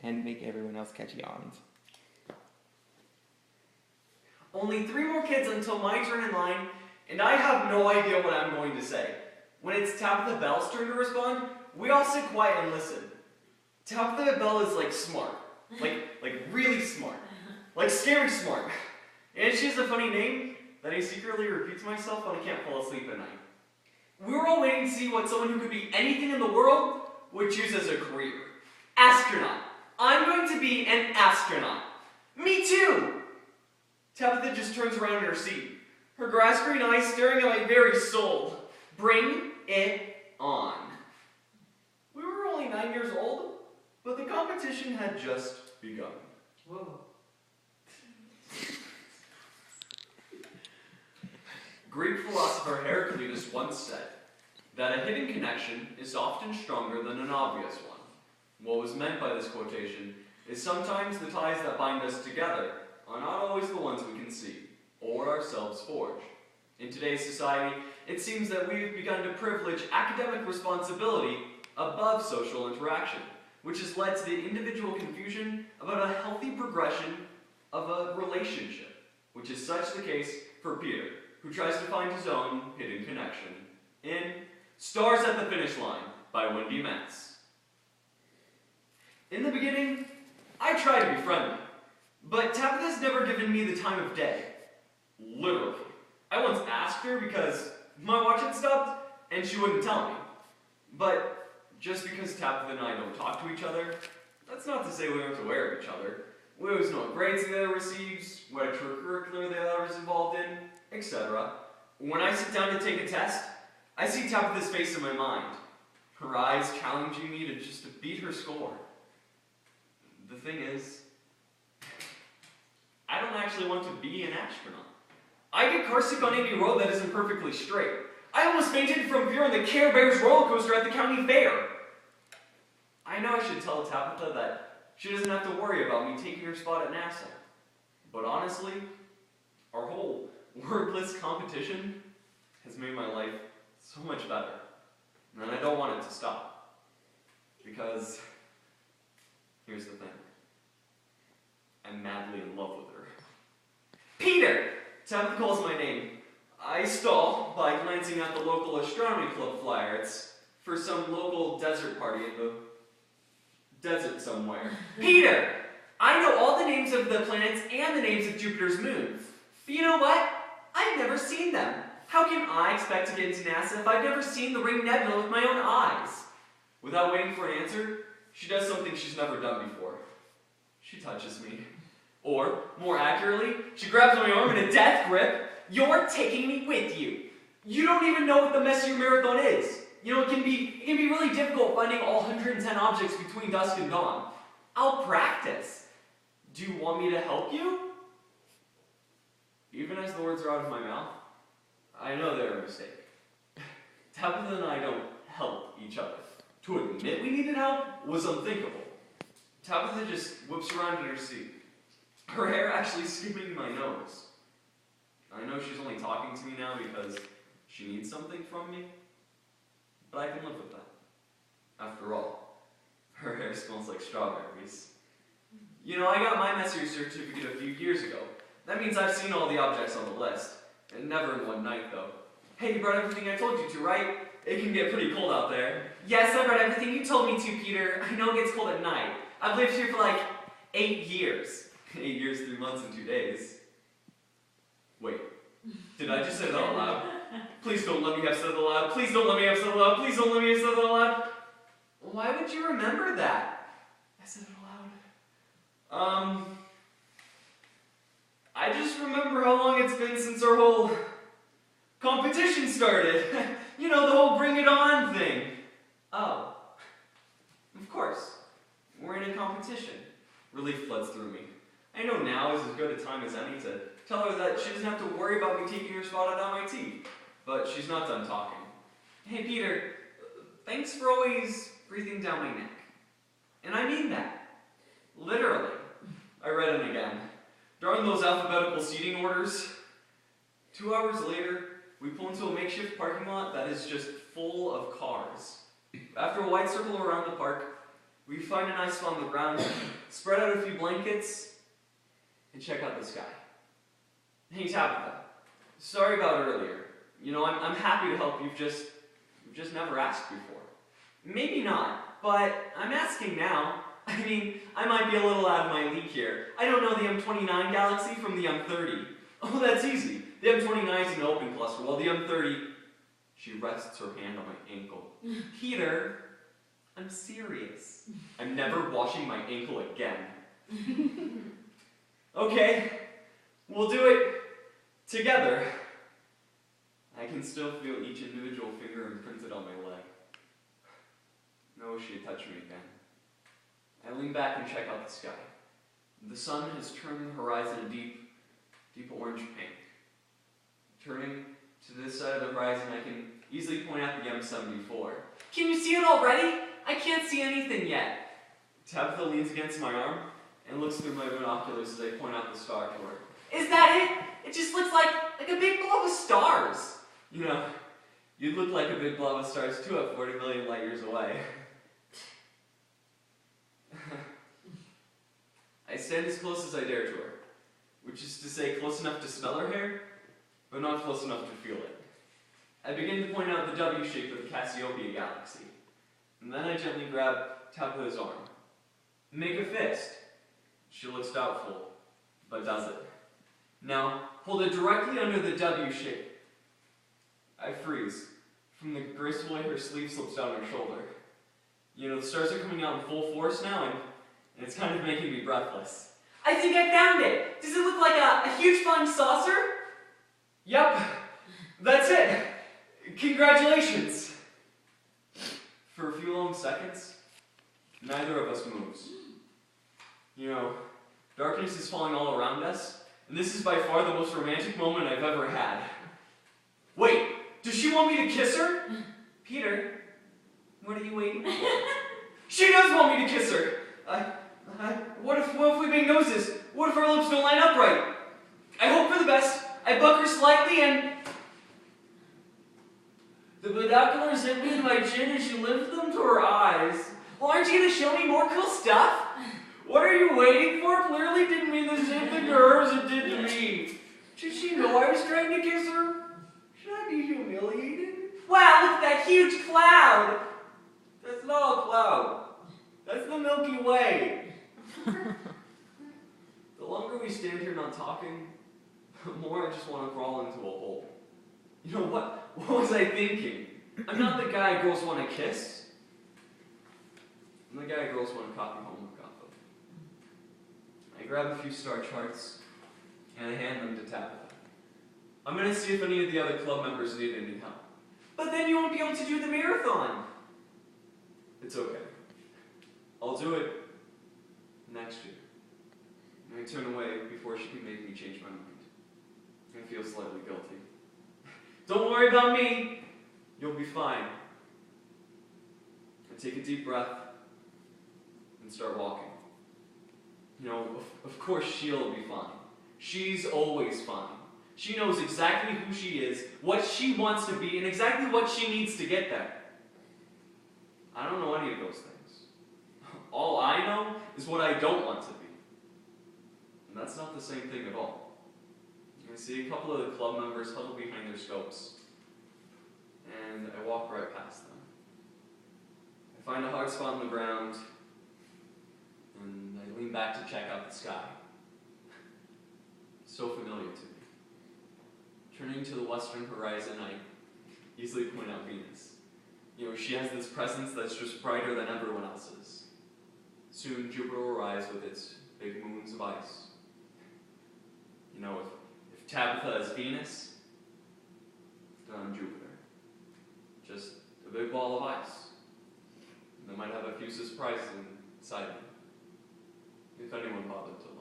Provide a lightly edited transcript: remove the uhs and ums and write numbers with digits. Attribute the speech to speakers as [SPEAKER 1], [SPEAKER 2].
[SPEAKER 1] and make everyone else catch yawns.
[SPEAKER 2] Only 3 more kids until my turn in line, and I have no idea what I'm going to say. When it's Tabitha Bell's turn to respond, we all sit quiet and listen. Tabitha Bell is like smart. Like really smart. Like scary smart. And she has a funny name that I secretly repeat to myself when I can't fall asleep at night. We were all waiting to see what someone who could be anything in the world would choose as a career. Astronaut. I'm going to be an astronaut. Me too! Tabitha just turns around in her seat, her grass green eyes staring at my very soul. Bring it on. We were only 9 years old, but the competition had just begun.
[SPEAKER 3] Whoa.
[SPEAKER 2] Greek philosopher Heraclitus once said that a hidden connection is often stronger than an obvious one. What was meant by this quotation is sometimes the ties that bind us together are not always the ones we can see, or ourselves forge. In today's society, it seems that we've begun to privilege academic responsibility above social interaction, which has led to the individual confusion about a healthy progression of a relationship, which is such the case for Peter, who tries to find his own hidden connection in Stars at the Finish Line by Wendy Metz. In the beginning, I try to be friendly, but Tabitha's never given me the time of day. Literally. I once asked her because my watch had stopped, and she wouldn't tell me. But just because Tabitha and I don't talk to each other, that's not to say we aren't aware of each other. We always know what grades the other receives, what extracurricular the other is involved in, etc. When I sit down to take a test, I see Tabitha's face in my mind, her eyes challenging me to beat her score. The thing is, I don't actually want to be an astronaut. I get carsick on any road that isn't perfectly straight. I almost fainted from fear on the Care Bears roller coaster at the county fair. I know I should tell Tabitha that she doesn't have to worry about me taking her spot at NASA. But honestly, our whole wordless competition has made my life so much better. And I don't want it to stop. Because here's the thing. I'm madly in love with her. Peter! Tabitha calls my name. I stall by glancing at the local astronomy club flyer. It's for some local desert party in the desert somewhere. Peter! I know all the names of the planets and the names of Jupiter's moons. But you know what? I've never seen them. How can I expect to get into NASA if I've never seen the Ring Nebula with my own eyes? Without waiting for an answer, she does something she's never done before. She touches me. Or, more accurately, she grabs my arm in a death grip. You're taking me with you. You don't even know what the Messier Marathon is. You know, it can be really difficult finding all 110 objects between dusk and dawn. I'll practice. Do you want me to help you? Even as the words are out of my mouth, I know they're a mistake. Tabitha and I don't help each other. To admit we needed help was unthinkable. Tabitha just whips around in her seat, her hair actually skimming my nose. I know she's only talking to me now because she needs something from me, but I can live with that. After all, her hair smells like strawberries. You know, I got my Messier certificate a few years ago. That means I've seen all the objects on the list. And never in one night, though. Hey, you brought everything I told you to, right? It can get pretty cold out there. Yes, I brought everything you told me to, Peter. I know it gets cold at night. I've lived here for like 8 years. 8 years, 3 months, and 2 days. Wait, did I just say that out loud? Please don't let me have said that aloud. Please don't let me have said that aloud. Please don't let me have said that aloud. Why would you remember that? I said it aloud. I just remember how long it's been since our whole competition started. You know, the whole bring it on thing. Oh, of course. We're in a competition. Relief floods through me. I know now is as good a time as any to tell her that she doesn't have to worry about me taking her spot at MIT. But she's not done talking. Hey, Peter, thanks for always breathing down my neck. And I mean that. Literally. I read it again. Darn those alphabetical seating orders. 2 hours later, we pull into a makeshift parking lot that is just full of cars. After a wide circle around the park, We find a nice spot on the ground, spread out a few blankets, and check out the sky. Hey Tabitha, sorry about earlier. You know, I'm happy to help. You've just never asked before. Maybe not, but I'm asking now. I mean, I might be a little out of my league here. I don't know the M29 galaxy from the M30. Oh, that's easy. The M29 is an open cluster, while the M30... She rests her hand on my ankle. Peter, I'm serious. I'm never washing my ankle again. Okay, we'll do it together. I can still feel each individual finger imprinted on my leg. No, she'd touch me again. I lean back and check out the sky. The sun has turned the horizon a deep orange pink. Turning to this side of the horizon, I can easily point out the M74. Can you see it already? I can't see anything yet. Tabitha leans against my arm and looks through my binoculars as I point out the star to her. Is that it? It just looks like a big blob of stars. You know, you'd look like a big blob of stars too at 40 million light years away. I stand as close as I dare to her, which is to say close enough to smell her hair, but not close enough to feel it. I begin to point out the W shape of the Cassiopeia galaxy, and then I gently grab Tabitha's arm. Make a fist. She looks doubtful, but does it. Now, hold it directly under the W shape. I freeze. From the graceful way her sleeve slips down her shoulder. You know, the stars are coming out in full force now, and it's kind of making me breathless. I think I found it! Does it look like a huge flying saucer? Yep, that's it! Congratulations! For a few long seconds, neither of us moves. You know, darkness is falling all around us, and this is by far the most romantic moment I've ever had. Wait, does she want me to kiss her? Peter, what are you waiting for? She does want me to kiss her! What if we make noses? What if our lips don't line up right? I hope for the best. I buck her slightly and... The binoculars hit me in my chin and she lifted them to her eyes. Well, aren't you going to show me more cool stuff? What are you waiting for? Clearly didn't mean the same thing to her as it did to me. Did she know I was trying to kiss her? Should I be humiliated? Wow, look at that huge cloud! That's not a cloud. That's the Milky Way. The longer we stand here not talking, the more I just want to crawl into a hole. You know, what was I thinking? I'm not the guy girls want to kiss. I'm the guy girls want to copy homework off of. I grab a few star charts, and I hand them to Tabitha. I'm going to see if any of the other club members need any help. But then you won't be able to do the marathon. It's okay. I'll do it next year. And I turn away before she can make me change my mind. I feel slightly guilty. Don't worry about me. You'll be fine. I take a deep breath and start walking. You know, of course she'll be fine. She's always fine. She knows exactly who she is, what she wants to be, and exactly what she needs to get there. I don't know any of those things. All I know is what I don't want to be. And that's not the same thing at all. I see a couple of the club members huddled behind their scopes. And I walk right past them. I find a hard spot on the ground, and I lean back to check out the sky. So familiar to me. Turning to the western horizon, I easily point out Venus. You know, she has this presence that's just brighter than everyone else's. Soon Jupiter will rise with its big moons of ice. You know, if Tabitha is Venus, then I'm Jupiter. Just a big ball of ice. And I might have a few surprises inside me, if anyone bothered to look.